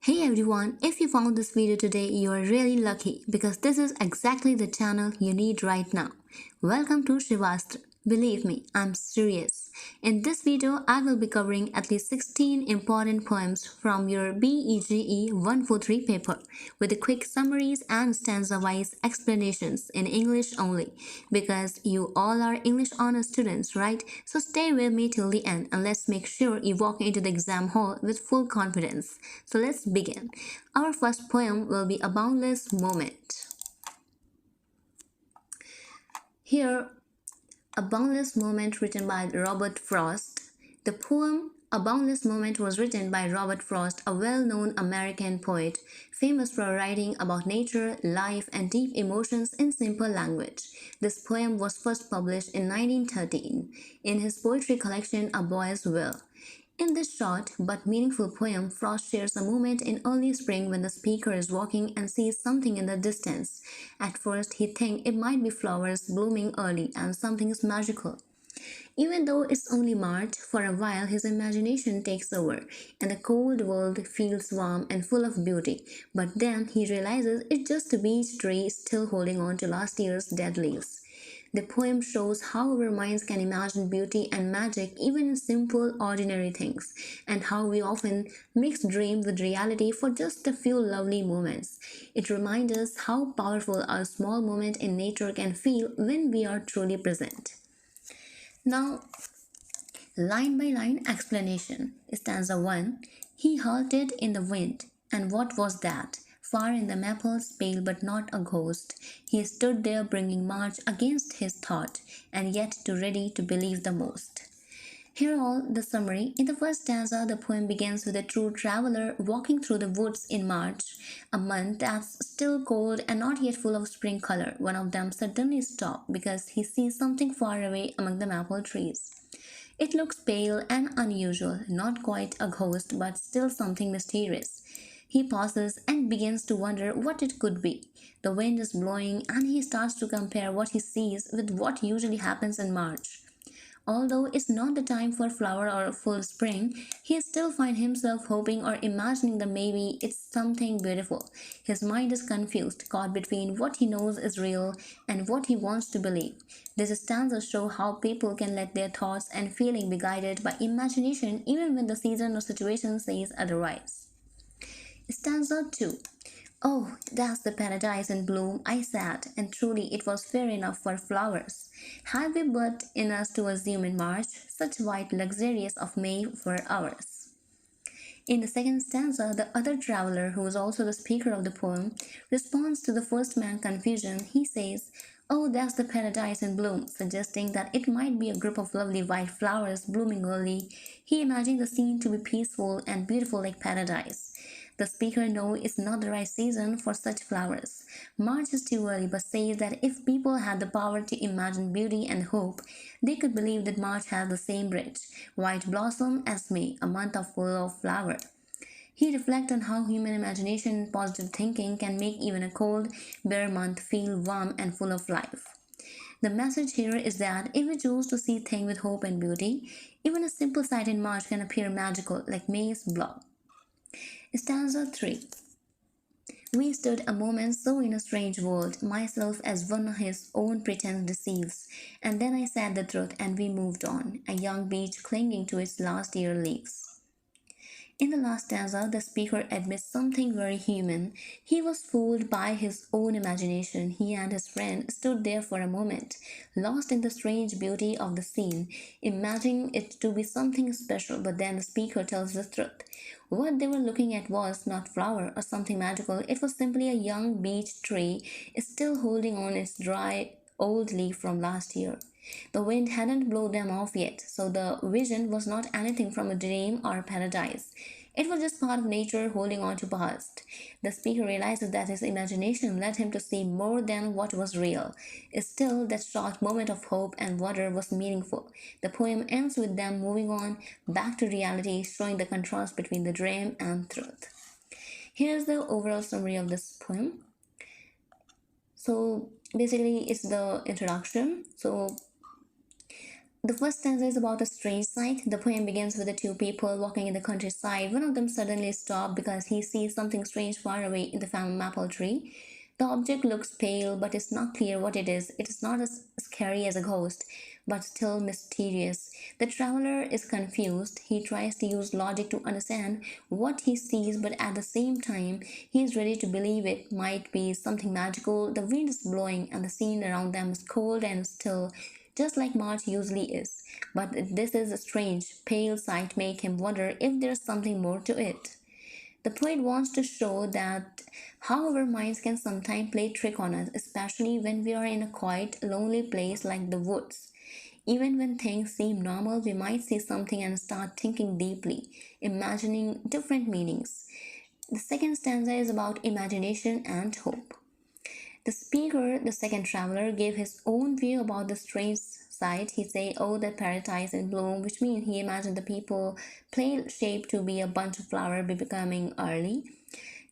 Hey everyone, if you found this video today, you are really lucky because this is exactly the channel you need right now. Welcome to SHIVASTRA. Believe me, I'm serious. In this video, I will be covering at least 16 important poems from your BEGE 143 paper with the quick summaries and stanza-wise explanations in English only because you all are English honors students, right? So stay with me till the end and let's make sure you walk into the exam hall with full confidence. So let's begin. Our first poem will be A Boundless Moment. Here, A Boundless Moment written by Robert Frost. The poem A Boundless Moment was written by Robert Frost, a well-known American poet, famous for writing about nature, life, and deep emotions in simple language. This poem was first published in 1913 in his poetry collection A Boy's Will. In this short but meaningful poem, Frost shares a moment in early spring when the speaker is walking and sees something in the distance. At first, he thinks it might be flowers blooming early and something is magical. Even though it's only March, for a while his imagination takes over and the cold world feels warm and full of beauty. But then he realizes it's just a beech tree still holding on to last year's dead leaves. The poem shows how our minds can imagine beauty and magic even in simple, ordinary things, and how we often mix dream with reality for just a few lovely moments. It reminds us how powerful a small moment in nature can feel when we are truly present. Now, line by line explanation. Stanza 1. He halted in the wind, and what was that? Far in the maples, pale but not a ghost, he stood there bringing March against his thought, and yet too ready to believe the most. Here all the summary. In the first stanza, the poem begins with a true traveler walking through the woods in March, a month that's still cold and not yet full of spring color. One of them suddenly stops because he sees something far away among the maple trees. It looks pale and unusual, not quite a ghost, but still something mysterious. He pauses and begins to wonder what it could be. The wind is blowing and he starts to compare what he sees with what usually happens in March. Although it's not the time for flower or full spring, he still finds himself hoping or imagining that maybe it's something beautiful. His mind is confused, caught between what he knows is real and what he wants to believe. This stanza shows how people can let their thoughts and feelings be guided by imagination even when the season or situation says otherwise. Stanza 2. Oh, that's the paradise in bloom, I said, and truly it was fair enough for flowers. Had we but in us to assume in March such white luxurious of May for ours. In the second stanza, the other traveler, who is also the speaker of the poem, responds to the first man's confusion. He says, "Oh, that's the paradise in bloom," suggesting that it might be a group of lovely white flowers blooming early. He imagined the scene to be peaceful and beautiful like paradise. The speaker knows it's not the right season for such flowers. March is too early, but says that if people had the power to imagine beauty and hope, they could believe that March has the same rich, white blossom as May, a month of full of flower. He reflects on how human imagination and positive thinking can make even a cold, bare month feel warm and full of life. The message here is that if we choose to see things with hope and beauty, even a simple sight in March can appear magical, like May's bloom. Stanza 3. We stood a moment so in a strange world, myself as one his own pretense deceives, and then I said the truth and we moved on, a young beech clinging to its last year leaves. In the last stanza, the speaker admits something very human. He was fooled by his own imagination. He and his friend stood there for a moment, lost in the strange beauty of the scene, imagining it to be something special, but then the speaker tells the truth. What they were looking at was not flower or something magical, it was simply a young beech tree still holding on its dry old leaf from last year. The wind hadn't blown them off yet, so the vision was not anything from a dream or paradise. It was just part of nature holding on to past. The speaker realizes that his imagination led him to see more than what was real. Still, that short moment of hope and wonder was meaningful. The poem ends with them moving on back to reality, showing the contrast between the dream and truth. Here's the overall summary of this poem. So basically, it's the introduction. So The first stanza is about a strange sight. The poem begins with the two people walking in the countryside. One of them suddenly stops because he sees something strange far away in the family maple tree. The object looks pale, but it's not clear what it is. It is not as scary as a ghost, but still mysterious. The traveler is confused. He tries to use logic to understand what he sees, but at the same time, he is ready to believe it might be something magical. The wind is blowing, and the scene around them is cold and still, just like March usually is. But this is a strange, pale sight make him wonder if there's something more to it. The poet wants to show that how our minds can sometimes play trick on us, especially when we are in a quiet, lonely place like the woods. Even when things seem normal, we might see something and start thinking deeply, imagining different meanings. The second stanza is about imagination and hope. The speaker, the second traveler, gave his own view about the strange sight. He said, "Oh, the paradise in bloom," which means he imagined the people play shaped to be a bunch of flowers be becoming early.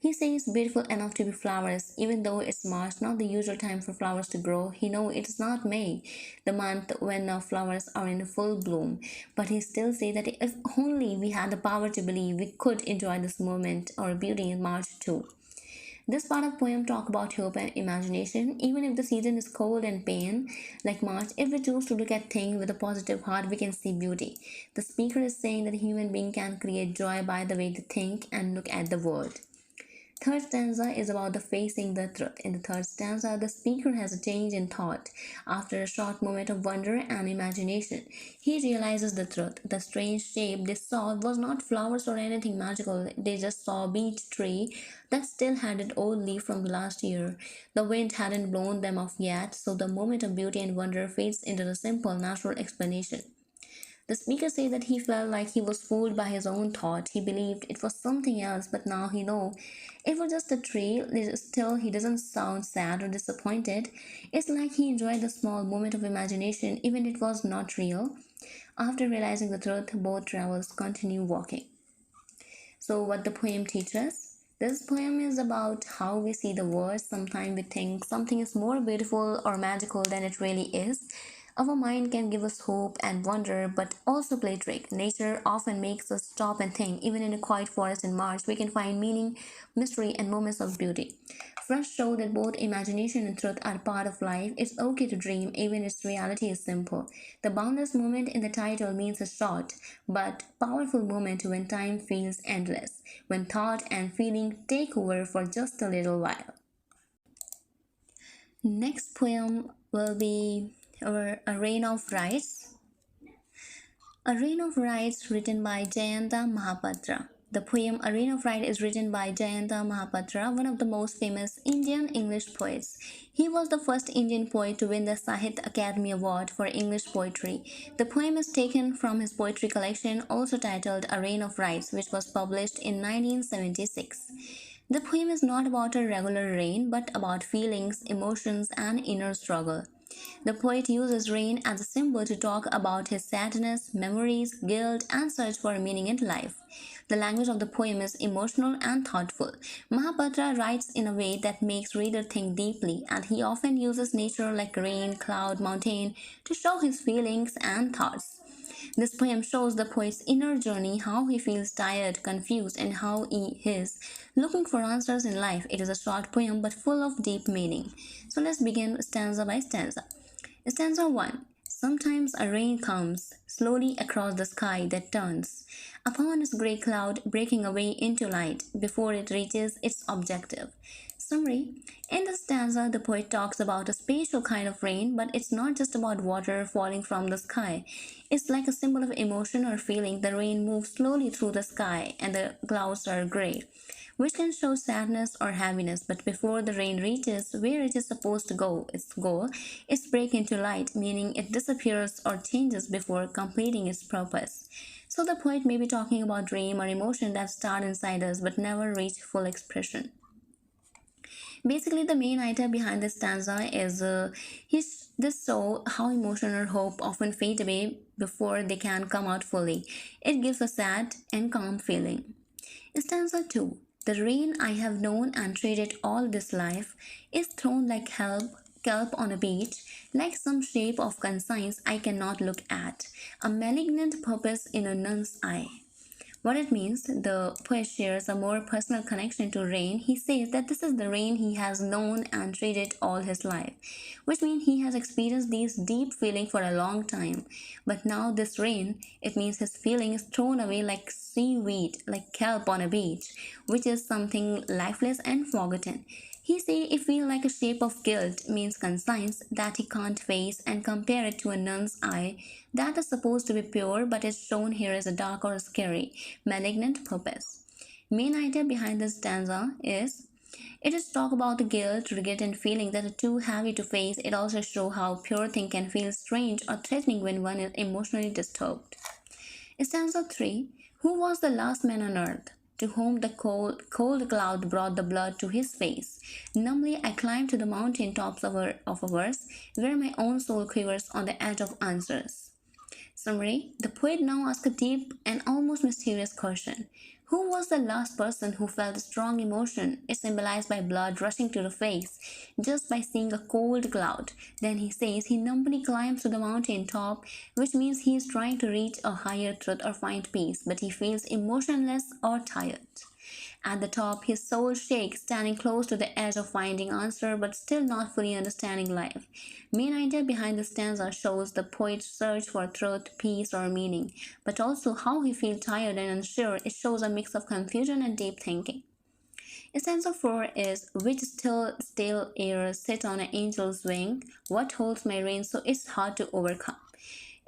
He says beautiful enough to be flowers, even though it's March, not the usual time for flowers to grow. He knows it's not May, the month when flowers are in full bloom. But he still says that if only we had the power to believe, we could enjoy this moment or beauty in March too. This part of poem talk about hope and imagination. Even if the season is cold and pain, like March, if we choose to look at things with a positive heart, we can see beauty. The speaker is saying that a human being can create joy by the way they think and look at the world. Third stanza is about the facing the truth. In the third stanza, the speaker has a change in thought. After a short moment of wonder and imagination, he realizes the truth. The strange shape they saw was not flowers or anything magical. They just saw a beech tree that still had an old leaf from last year. The wind hadn't blown them off yet, so the moment of beauty and wonder fades into the simple, natural explanation. The speaker said that he felt like he was fooled by his own thought. He believed it was something else, but now he knows it was just a tree. Still, he doesn't sound sad or disappointed. It's like he enjoyed the small moment of imagination, even if it was not real. After realizing the truth, both travelers continue walking. So, what the poem teaches us? This poem is about how we see the world. Sometimes we think something is more beautiful or magical than it really is. Our mind can give us hope and wonder, but also play trick. Nature often makes us stop and think. Even in a quiet forest in March, we can find meaning, mystery, and moments of beauty. Frost show that both imagination and truth are part of life. It's okay to dream, even if reality is simple. The boundless moment in the title means a short but powerful moment when time feels endless, when thought and feeling take over for just a little while. Next poem will be A Rain of Rites. A Rain of Rites written by Jayanta Mahapatra. The poem A Rain of Rites is written by Jayanta Mahapatra, one of the most famous Indian English poets. He was the first Indian poet to win the Sahitya Academy Award for English poetry. The poem is taken from his poetry collection, also titled A Rain of Rites, which was published in 1976. The poem is not about a regular rain, but about feelings, emotions, and inner struggle. The poet uses rain as a symbol to talk about his sadness, memories, guilt, and search for meaning in life. The language of the poem is emotional and thoughtful. Mahapatra writes in a way that makes reader think deeply, and he often uses nature like rain, cloud, mountain to show his feelings and thoughts. This poem shows the poet's inner journey, how he feels tired, confused, and how he is looking for answers in life. It is a short poem but full of deep meaning. So let's begin stanza by stanza. Stanza 1. Sometimes a rain comes slowly across the sky that turns upon its grey cloud, breaking away into light before it reaches its objective. Summary. In the stanza, the poet talks about a special kind of rain, but it's not just about water falling from the sky. It's like a symbol of emotion or feeling. The rain moves slowly through the sky and the clouds are grey, which can show sadness or happiness. But before the rain reaches where it is supposed to go, its goal, it's break into light, meaning it disappears or changes before completing its purpose. So the poet may be talking about dream or emotion that start inside us but never reach full expression. Basically, the main idea behind this stanza is this show how emotion or hope often fade away before they can come out fully. It gives a sad and calm feeling. Stanza 2. The rain I have known and traded all this life is thrown like help kelp on a beach, like some shape of conscience I cannot look at, a malignant purpose in a nun's eye. What it means, the poet shares a more personal connection to rain. He says that this is the rain he has known and treated all his life, which means he has experienced these deep feelings for a long time. But now this rain, it means his feeling is thrown away like seaweed, like kelp on a beach, which is something lifeless and forgotten. He say it feel like a shape of guilt, means conscience that he can't face, and compare it to a nun's eye that is supposed to be pure but is shown here as a dark or scary, malignant purpose. Main idea behind this stanza is it is talk about the guilt, regret, and feeling that are too heavy to face. It also shows how pure thing can feel strange or threatening when one is emotionally disturbed. Stanza 3. Who was the last man on earth? To whom the cold cloud brought the blood to his face. Numbly I climbed to the mountain tops of a verse, where my own soul quivers on the edge of answers. Summary. The poet now asks a deep and almost mysterious question. Who was the last person who felt a strong emotion? It's symbolized by blood rushing to the face, just by seeing a cold cloud. Then he says he numbly climbs to the mountain top, which means he is trying to reach a higher truth or find peace, but he feels emotionless or tired. At the top, his soul shakes, standing close to the edge of finding answer but still not fully understanding life. Main idea behind the stanza shows the poet's search for truth, peace, or meaning, but also how he feels tired and unsure. It shows a mix of confusion and deep thinking. Stanza 4 is which still air sit on an angel's wing, what holds my reign so it's hard to overcome.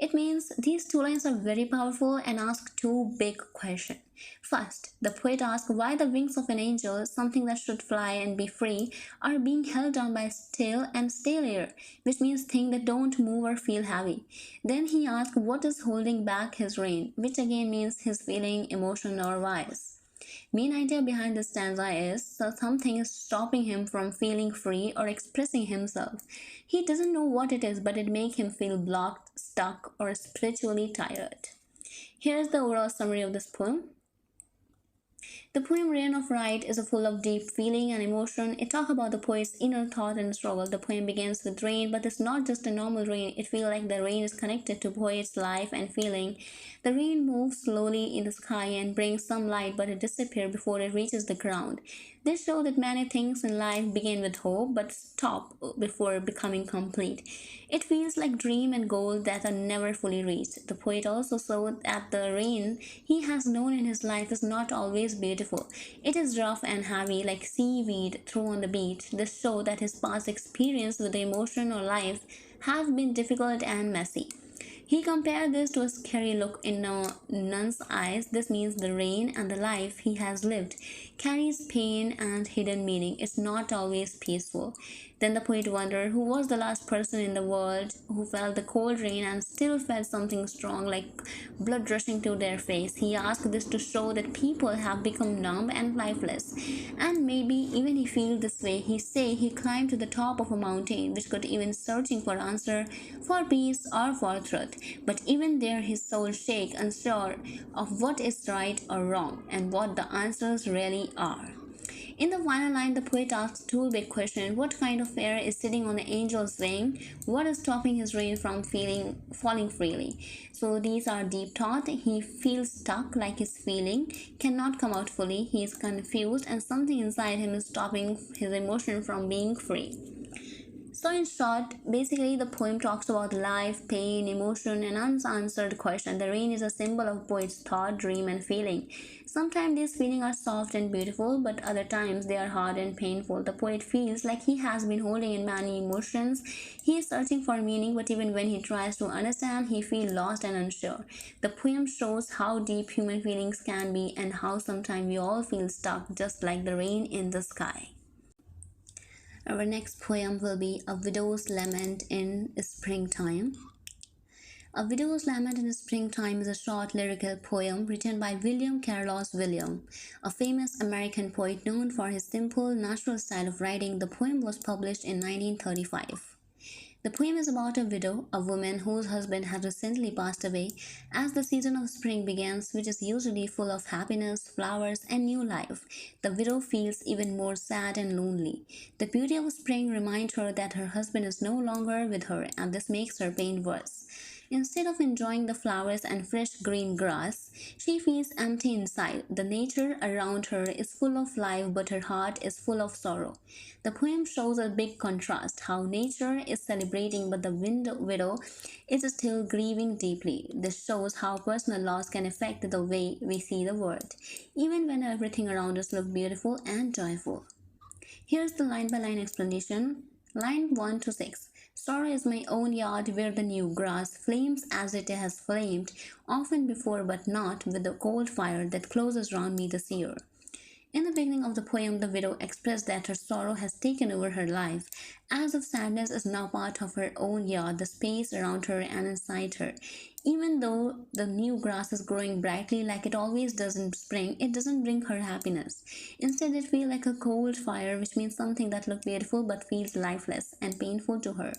It means these two lines are very powerful and ask two big questions. First, the poet asks why the wings of an angel, something that should fly and be free, are being held down by still and stale air, which means things that don't move or feel heavy. Then he asks what is holding back his reign, which again means his feeling, emotion, or wise. Main idea behind the stanza is that something is stopping him from feeling free or expressing himself. He doesn't know what it is, but it makes him feel blocked, stuck, or spiritually tired. Here's the overall summary of this poem. The poem Rain of Right is full of deep feeling and emotion. It talks about the poet's inner thought and struggle. The poem begins with rain, but it's not just a normal rain. It feels like the rain is connected to poet's life and feeling. The rain moves slowly in the sky and brings some light, but it disappears before it reaches the ground. This shows that many things in life begin with hope but stop before becoming complete. It feels like dream and goal that are never fully reached. The poet also showed that the rain he has known in his life is not always beautiful. It is rough and heavy like seaweed thrown on the beach. This shows that his past experience with the emotion or life have been difficult and messy. He compared this to a scary look in a nun's eyes. This means the rain and the life he has lived carries pain and hidden meaning. It's not always peaceful. Then the poet wondered who was the last person in the world who felt the cold rain and still felt something strong like blood rushing to their face. He asked this to show that people have become numb and lifeless. And maybe even he feels this way. He say he climbed to the top of a mountain which could even searching for answer, for peace or for truth. But even there his soul shake, unsure of what is right or wrong and what the answers really are. In the final line, the poet asks two big questions. What kind of air is sitting on the angel's wing? What is stopping his rain from falling freely? So these are deep thoughts. He feels stuck, like his feeling cannot come out fully. He is confused and something inside him is stopping his emotion from being free. So in short, basically the poem talks about life, pain, emotion, and unanswered question. The rain is a symbol of poet's thought, dream, and feeling. Sometimes these feelings are soft and beautiful, but other times they are hard and painful. The poet feels like he has been holding in many emotions. He is searching for meaning, but even when he tries to understand, he feels lost and unsure. The poem shows how deep human feelings can be and how sometimes we all feel stuck, just like the rain in the sky. Our next poem will be A Widow's Lament in Springtime. A Widow's Lament in Springtime is a short lyrical poem written by William Carlos Williams, a famous American poet known for his simple, natural style of writing. The poem was published in 1935. The poem is about a widow, a woman whose husband had recently passed away, as the season of spring begins, which is usually full of happiness, flowers, and new life. The widow feels even more sad and lonely. The beauty of spring reminds her that her husband is no longer with her, and this makes her pain worse. Instead of enjoying the flowers and fresh green grass, she feels empty inside. The nature around her is full of life, but her heart is full of sorrow. The poem shows a big contrast how nature is celebrating, but the widow is still grieving deeply. This shows how personal loss can affect the way we see the world, even when everything around us looks beautiful and joyful. Here's the line by line explanation. Line 1 to 6. Sorrow is my own yard where the new grass flames as it has flamed, often before but not with the cold fire that closes round me this year. In the beginning of the poem, the widow expressed that her sorrow has taken over her life, as if sadness is now part of her own yard, the space around her and inside her. Even though the new grass is growing brightly like it always does in spring, it doesn't bring her happiness. Instead, it feels like a cold fire, which means something that looks beautiful but feels lifeless and painful to her.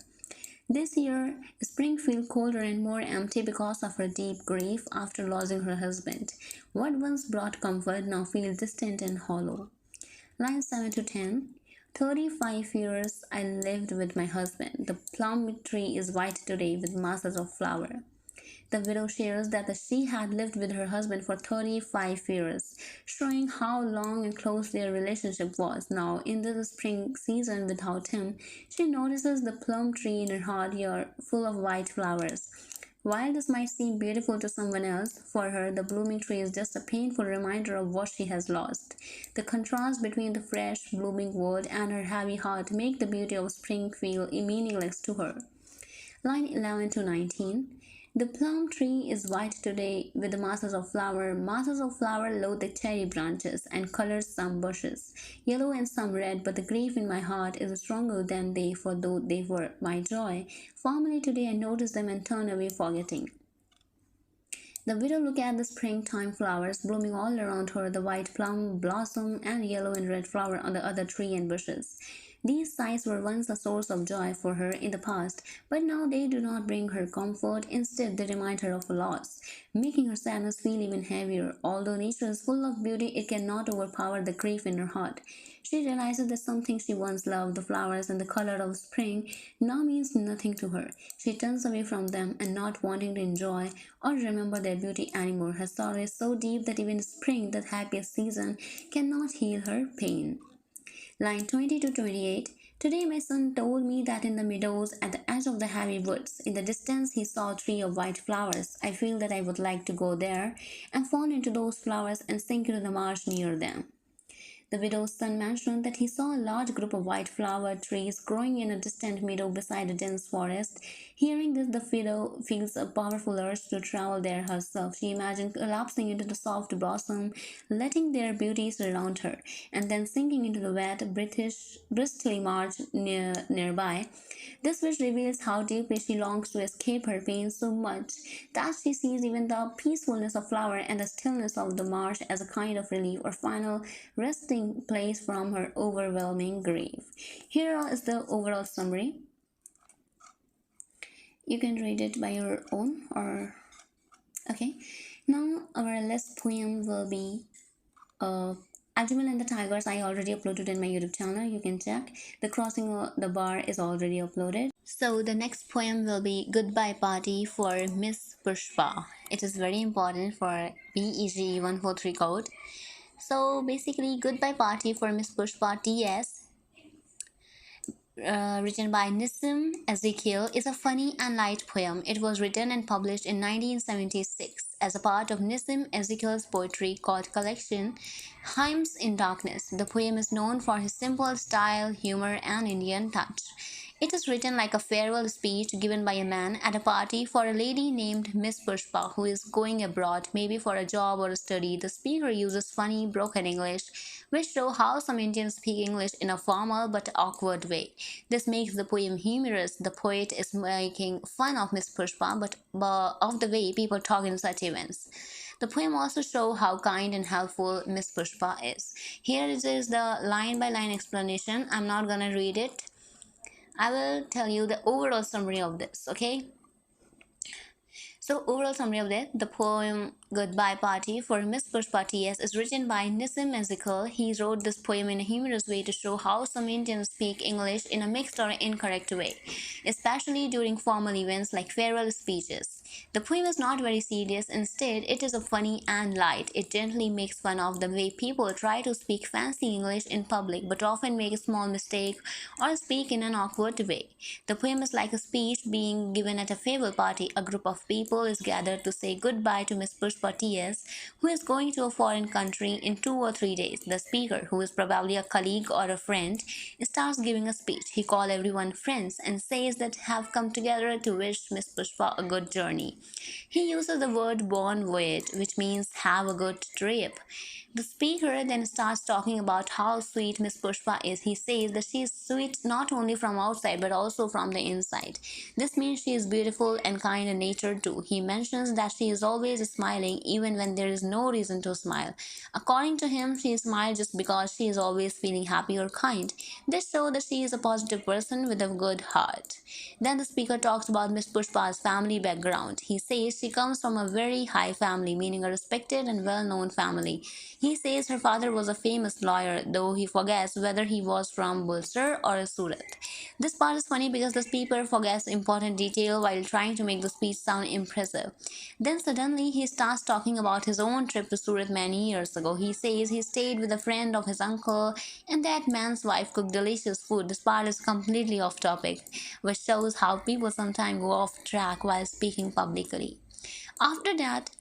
This year, spring feels colder and more empty because of her deep grief after losing her husband. What once brought comfort now feels distant and hollow. Lines 7 to 10. 35 years I lived with my husband. The plum tree is white today with masses of flower. The widow shares that she had lived with her husband for 35 years, showing how long and close their relationship was. Now, in the spring season without him, she notices the plum tree in her heart yard full of white flowers. While this might seem beautiful to someone else, for her the blooming tree is just a painful reminder of what she has lost. The contrast between the fresh, blooming world and her heavy heart make the beauty of spring feel meaningless to her. Line 11 to 19. The plum tree is white today with the masses of flower. Masses of flower load the cherry branches and colors some bushes, yellow and some red, but the grief in my heart is stronger than they, for though they were my joy. Formerly today I notice them and turn away forgetting. The widow looked at the springtime flowers blooming all around her, the white plum blossom and yellow and red flower on the other tree and bushes. These sights were once a source of joy for her in the past, but now they do not bring her comfort. Instead, they remind her of a loss, making her sadness feel even heavier. Although nature is full of beauty, it cannot overpower the grief in her heart. She realizes that something she once loved, the flowers and the color of spring, now means nothing to her. She turns away from them and not wanting to enjoy or remember their beauty anymore. Her sorrow is so deep that even spring, the happiest season, cannot heal her pain. Line 20 to 28. Today my son told me that in the meadows at the edge of the heavy woods, in the distance he saw a tree of white flowers. I feel that I would like to go there and fall into those flowers and sink into the marsh near them. The widow's son mentioned that he saw a large group of white flower trees growing in a distant meadow beside a dense forest. Hearing this, the widow feels a powerful urge to travel there herself. She imagined collapsing into the soft blossom, letting their beauty surround her, and then sinking into the wet, bristly marsh nearby. This wish reveals how deeply she longs to escape her pain so much that she sees even the peacefulness of flower and the stillness of the marsh as a kind of relief or final resting place from her overwhelming grief. Here is the overall summary. You can read it by your own or okay. Now our last poem will be Ajmal and the Tigers. I already uploaded in my YouTube channel. You can check. The Crossing the Bar is already uploaded. So the next poem will be Goodbye Party for Miss Pushpa. It is very important for BEG 143 code. So basically, Goodbye Party for Miss Pushpa TS, written by Nissim Ezekiel, is a funny and light poem. It was written and published in 1976 as a part of Nissim Ezekiel's poetry called collection Hymns in Darkness. The poem is known for his simple style, humor, and Indian touch. It is written like a farewell speech given by a man at a party for a lady named Miss Pushpa who is going abroad, maybe for a job or a study. The speaker uses funny, broken English, which show how some Indians speak English in a formal but awkward way. This makes the poem humorous. The poet is making fun of Miss Pushpa, but of the way people talk in such events. The poem also shows how kind and helpful Miss Pushpa is. Here it is the line by line explanation. I'm not gonna read it. I will tell you the overall summary of this, okay? So, overall summary of that, the poem Goodbye Party for Miss Pushpa TS is written by Nissim Ezekiel. He wrote this poem in a humorous way to show how some Indians speak English in a mixed or incorrect way, especially during formal events like farewell speeches. The poem is not very serious, instead, it is a funny and light. It gently makes fun of the way people try to speak fancy English in public but often make a small mistake or speak in an awkward way. The poem is like a speech being given at a farewell party. A group of people is gathered to say goodbye to Miss Pushpa TS, who is going to a foreign country in 2 or 3 days. The speaker, who is probably a colleague or a friend, starts giving a speech. He calls everyone friends and says that have come together to wish Miss Pushpa a good journey. He uses the word bon voyage, which means have a good trip. The speaker then starts talking about how sweet Miss Pushpa is. He says that she is sweet not only from outside but also from the inside. This means she is beautiful and kind in nature too. He mentions that she is always smiling even when there is no reason to smile. According to him, she smiles just because she is always feeling happy or kind. This shows that she is a positive person with a good heart. Then the speaker talks about Miss Pushpa's family background. He says she comes from a very high family, meaning a respected and well known family. He says her father was a famous lawyer, though he forgets whether he was from Bulsar or Surat. This part is funny because the speaker forgets important detail while trying to make the speech sound impressive. Then suddenly he starts talking about his own trip to Surat many years ago. He says he stayed with a friend of his uncle and that man's wife cooked delicious food. This part is completely off topic, which shows how people sometimes go off track while speaking publicly. After that,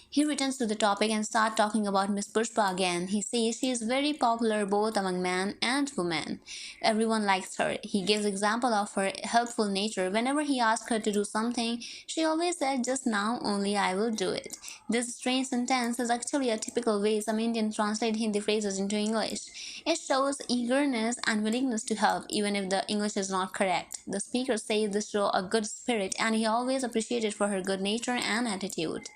he returns to the topic and starts talking about Miss Pushpa again. He says she is very popular both among men and women. Everyone likes her. He gives example of her helpful nature. Whenever he asks her to do something, she always said, "Just now only I will do it." This strange sentence is actually a typical way some Indians translate Hindi phrases into English. It shows eagerness and willingness to help, even if the English is not correct. The speaker says this shows a good spirit, and he always appreciated for her good nature and attitude.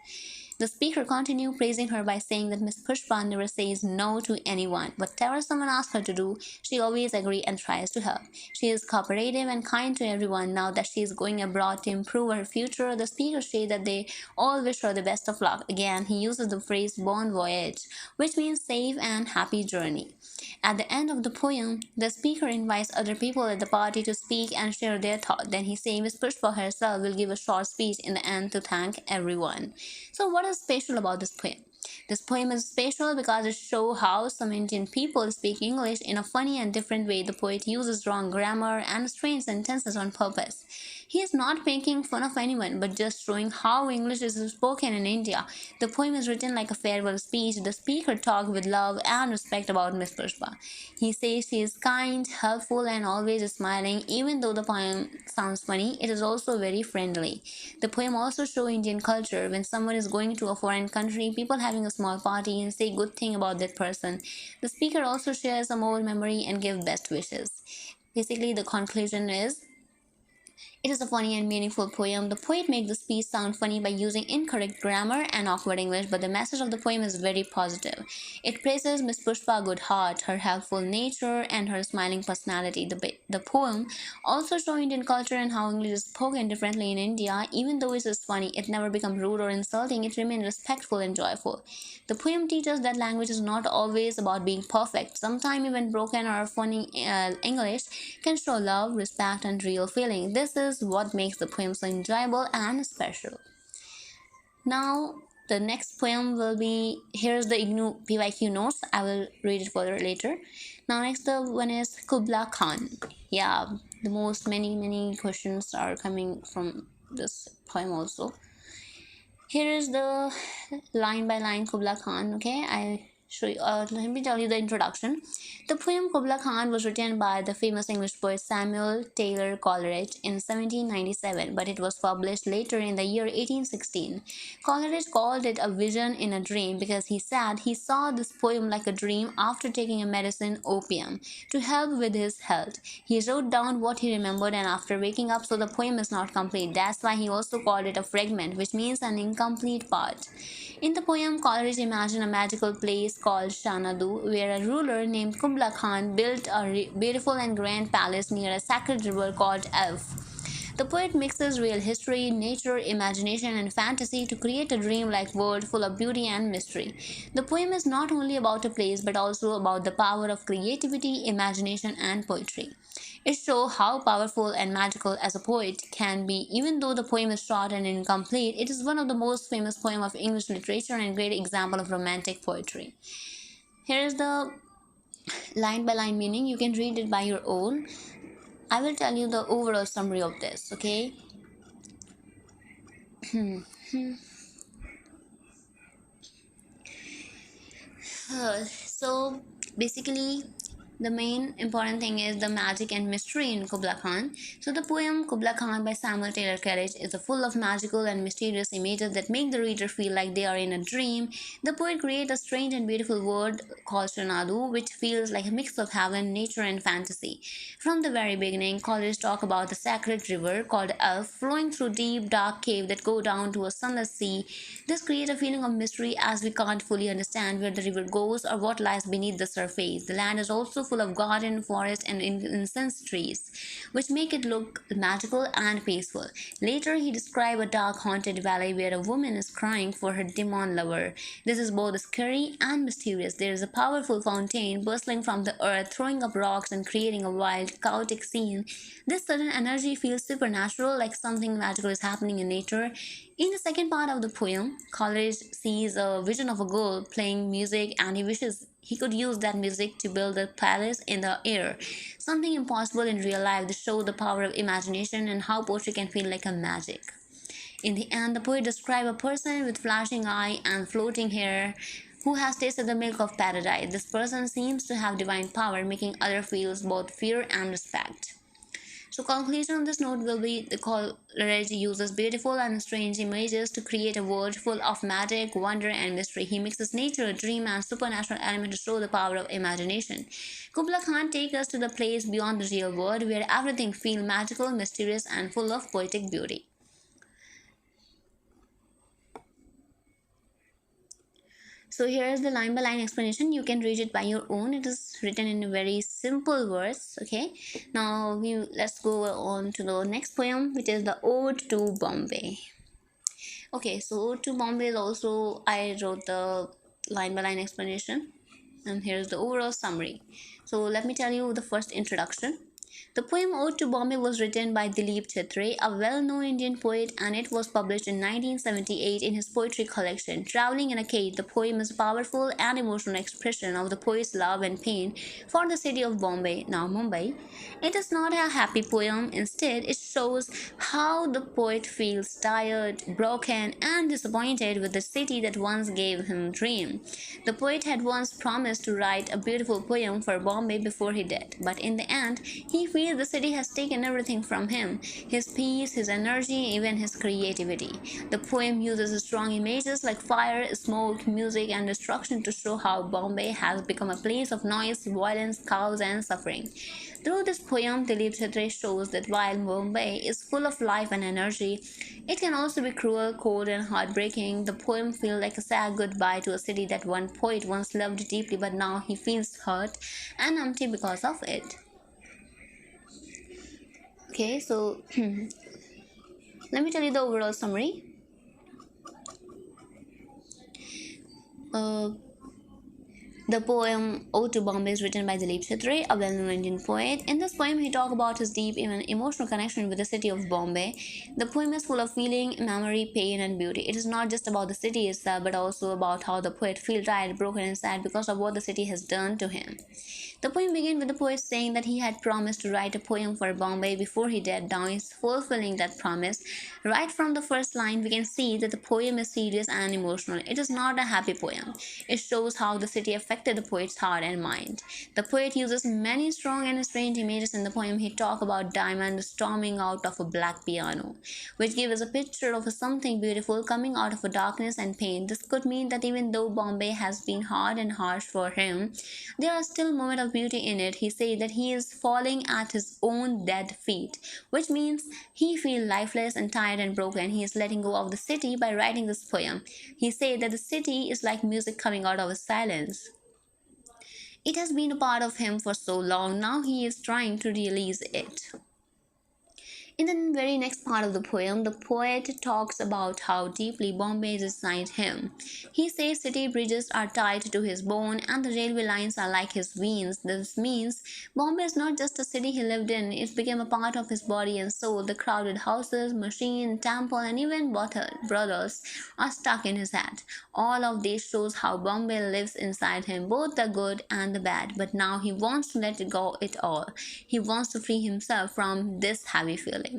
The speaker continued praising her by saying that Miss Pushpa never says no to anyone. Whatever someone asks her to do, she always agrees and tries to help. She is cooperative and kind to everyone. Now that she is going abroad to improve her future, the speaker says that they all wish her the best of luck. Again, he uses the phrase bon voyage, which means safe and happy journey. At the end of the poem, the speaker invites other people at the party to speak and share their thoughts. Then he says Miss Pushpa herself will give a short speech in the end to thank everyone. So, what is special about this poem? This poem is special because it shows how some Indian people speak English in a funny and different way. The poet uses wrong grammar and strange sentences on purpose. He is not making fun of anyone but just showing how English is spoken in India. The poem is written like a farewell speech. The speaker talks with love and respect about Miss Pushpa. He says she is kind, helpful, and always smiling. Even though the poem sounds funny, it is also very friendly. The poem also shows Indian culture. When someone is going to a foreign country, people having a small party and say good thing about that person. The speaker also shares some old memory and give best wishes. Basically, the conclusion is it is a funny and meaningful poem. The poet makes the speech sound funny by using incorrect grammar and awkward English, but the message of the poem is very positive. It praises Miss Pushpa's good heart, her helpful nature, and her smiling personality. The poem also shows Indian culture and how English is spoken differently in India. Even though it is funny, it never becomes rude or insulting. It remains respectful and joyful. The poem teaches that language is not always about being perfect. Sometimes even broken or funny English can show love, respect, and real feeling. This is what makes the poem so enjoyable and special. Now, the next poem will be here's the Ignou PYQ notes. I will read it further later. Now, next the one is Kubla Khan. Yeah, the most many questions are coming from this poem also. Here is the line by line Kubla Khan. Okay, I show you. Let me tell you the introduction. The poem Kubla Khan was written by the famous English poet Samuel Taylor Coleridge in 1797, but it was published later in the year 1816. Coleridge called it a vision in a dream because he said he saw this poem like a dream after taking a medicine opium to help with his health. He wrote down what he remembered and after waking up, so the poem is not complete. That's why he also called it a fragment, which means an incomplete part. In the poem, Coleridge imagined a magical place called Shanadu, where a ruler named Kubla Khan built a beautiful and grand palace near a sacred river called Elf. The poet mixes real history, nature, imagination, and fantasy to create a dreamlike world full of beauty and mystery. The poem is not only about a place but also about the power of creativity, imagination, and poetry. It shows how powerful and magical as a poet can be. Even though the poem is short and incomplete, it is one of the most famous poems of English literature and a great example of romantic poetry. Here is the line by line meaning. You can read it by your own. I will tell you the overall summary of this, okay? So basically, the main important thing is the magic and mystery in Kubla Khan. So the poem Kubla Khan by Samuel Taylor Coleridge is full of magical and mysterious images that make the reader feel like they are in a dream. The poet creates a strange and beautiful world called Shanadu, which feels like a mix of heaven, nature, and fantasy. From the very beginning, Coleridge talks about the sacred river called Elf flowing through deep, dark cave that go down to a sunless sea. This creates a feeling of mystery as we can't fully understand where the river goes or what lies beneath the surface. The land is also full of garden, forest, and incense trees, which make it look magical and peaceful. Later, he describes a dark, haunted valley where a woman is crying for her demon lover. This is both scary and mysterious. There is a powerful fountain bursting from the earth, throwing up rocks and creating a wild, chaotic scene. This sudden energy feels supernatural, like something magical is happening in nature. In the second part of the poem, Coleridge sees a vision of a girl playing music and he wishes he could use that music to build a palace in the air. Something impossible in real life to show the power of imagination and how poetry can feel like a magic. In the end, the poet describes a person with flashing eye and floating hair who has tasted the milk of paradise. This person seems to have divine power, making others feel both fear and respect. So conclusion on this note will be the Coleridge uses beautiful and strange images to create a world full of magic, wonder, and mystery. He mixes nature, dream, and supernatural elements to show the power of imagination. Kubla Khan takes us to the place beyond the real world where everything feels magical, mysterious, and full of poetic beauty. So here is the line by line explanation. You can read it by your own. It is written in very simple words. Okay. Now let's go on to the next poem, which is the Ode to Bombay. Okay, so Ode to Bombay is also I wrote the line by line explanation, and here's the overall summary. So let me tell you the first introduction. The poem Ode to Bombay was written by Dilip Chatre, a well-known Indian poet, and it was published in 1978 in his poetry collection. Traveling in a Cage, the poem is a powerful and emotional expression of the poet's love and pain for the city of Bombay, now Mumbai. It is not a happy poem, instead, it shows how the poet feels tired, broken, and disappointed with the city that once gave him dream. The poet had once promised to write a beautiful poem for Bombay before he died, but in the end, he feels the city has taken everything from him: his peace, his energy, even his creativity. The poem uses strong images like fire, smoke, music, and destruction to show how Bombay has become a place of noise, violence, chaos, and suffering. Through this poem, Dilip Chatre shows that while Bombay is full of life and energy, it can also be cruel, cold, and heartbreaking. The poem feels like a sad goodbye to a city that one poet once loved deeply, but now he feels hurt and empty because of it. Okay, so let me tell you the overall summary. Uh, The poem Ode to Bombay is written by Dilip Chatre, a well-known Indian poet. In this poem, he talks about his deep, even emotional connection with the city of Bombay. The poem is full of feeling, memory, pain, and beauty. It is not just about the city itself, but also about how the poet feels tired, broken, and sad because of what the city has done to him. The poem begins with the poet saying that he had promised to write a poem for Bombay before he died. Now he's fulfilling that promise. Right from the first line, we can see that the poem is serious and emotional. It is not a happy poem. It shows how the city affected the poet's heart and mind. The poet uses many strong and strange images in the poem. He talks about diamond storming out of a black piano, which gives us a picture of something beautiful coming out of a darkness and pain. This could mean that even though Bombay has been hard and harsh for him, there are still moments of of beauty in it. He says that he is falling at his own dead feet, which means he feels lifeless and tired and broken. He is letting go of the city by writing this poem. He said that the city is like music coming out of silence. It has been a part of him for so long, now he is trying to release it. In the very next part of the poem, the poet talks about how deeply Bombay is inside him. He says city bridges are tied to his bone and the railway lines are like his veins. This means Bombay is not just a city he lived in, it became a part of his body and soul. The crowded houses, machine, temple, and even brothels are stuck in his head. All of this shows how Bombay lives inside him, both the good and the bad. But now he wants to let go it all. He wants to free himself from this heavy feeling.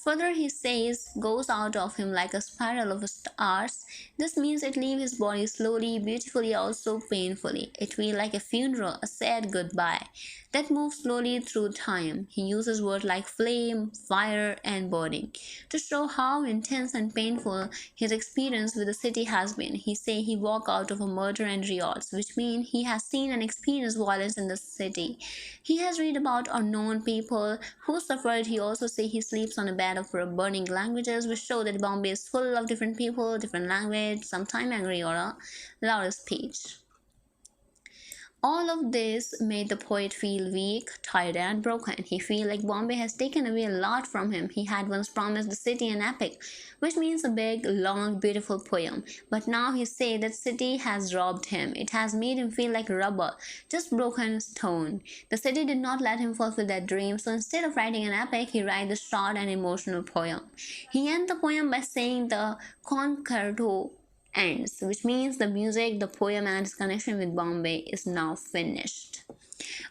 Further, he says, goes out of him like a spiral of stars. This means it leaves his body slowly, beautifully, also painfully. It feels like a funeral, a sad goodbye that moves slowly through time. He uses words like flame, fire, and burning to show how intense and painful his experience with the city has been. He says he walked out of a murder and riots, which means he has seen and experienced violence in the city. He has read about unknown people who suffered. He also says he sleeps on a bed of burning languages, which show that Bombay is full of different people, different language, sometimes angry or a louder speech. All of this made the poet feel weak, tired, and broken. He feels like Bombay has taken away a lot from him. He had once promised the city an epic, which means a big, long, beautiful poem. But now he says that city has robbed him. It has made him feel like rubber, just broken stone. The city did not let him fulfill that dream, so instead of writing an epic, he writes a short and emotional poem. He ends the poem by saying the concerto ends, which means the music, the poem, and his connection with Bombay is now finished.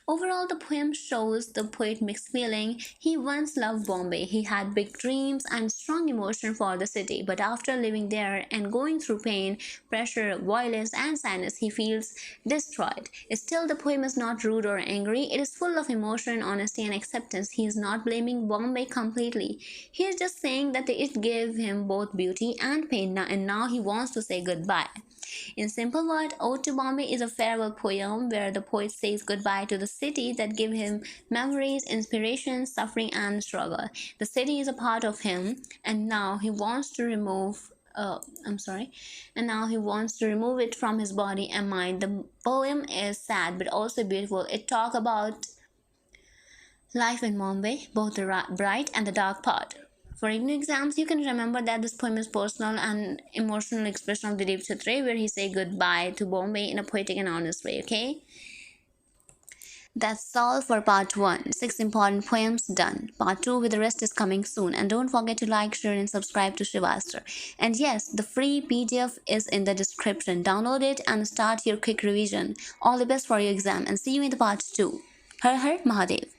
Overall, the poem shows the poet's mixed feeling. He once loved Bombay. He had big dreams and strong emotion for the city. But after living there and going through pain, pressure, violence, and sadness, he feels destroyed. Still, the poem is not rude or angry. It is full of emotion, honesty, and acceptance. He is not blaming Bombay completely. He is just saying that it gave him both beauty and pain, and now he wants to say goodbye. In simple words, Ode to Bombay is a farewell poem where the poet says goodbye to the city that gave him memories, inspiration, suffering, and struggle. The city is a part of him, and now he wants to remove it from his body and mind. The poem is sad but also beautiful. It talks about life in Bombay, both the bright and the dark part. For Ignou exams, you can remember that this poem is personal and emotional expression of Dilip Chatre, where he say goodbye to Bombay in a poetic and honest way, okay? That's all for part 1. 6 important poems done. Part 2 with the rest is coming soon. And don't forget to like, share and subscribe to SHIVASTRA. And yes, the free PDF is in the description. Download it and start your quick revision. All the best for your exam and see you in the part 2. Har Har Mahadev.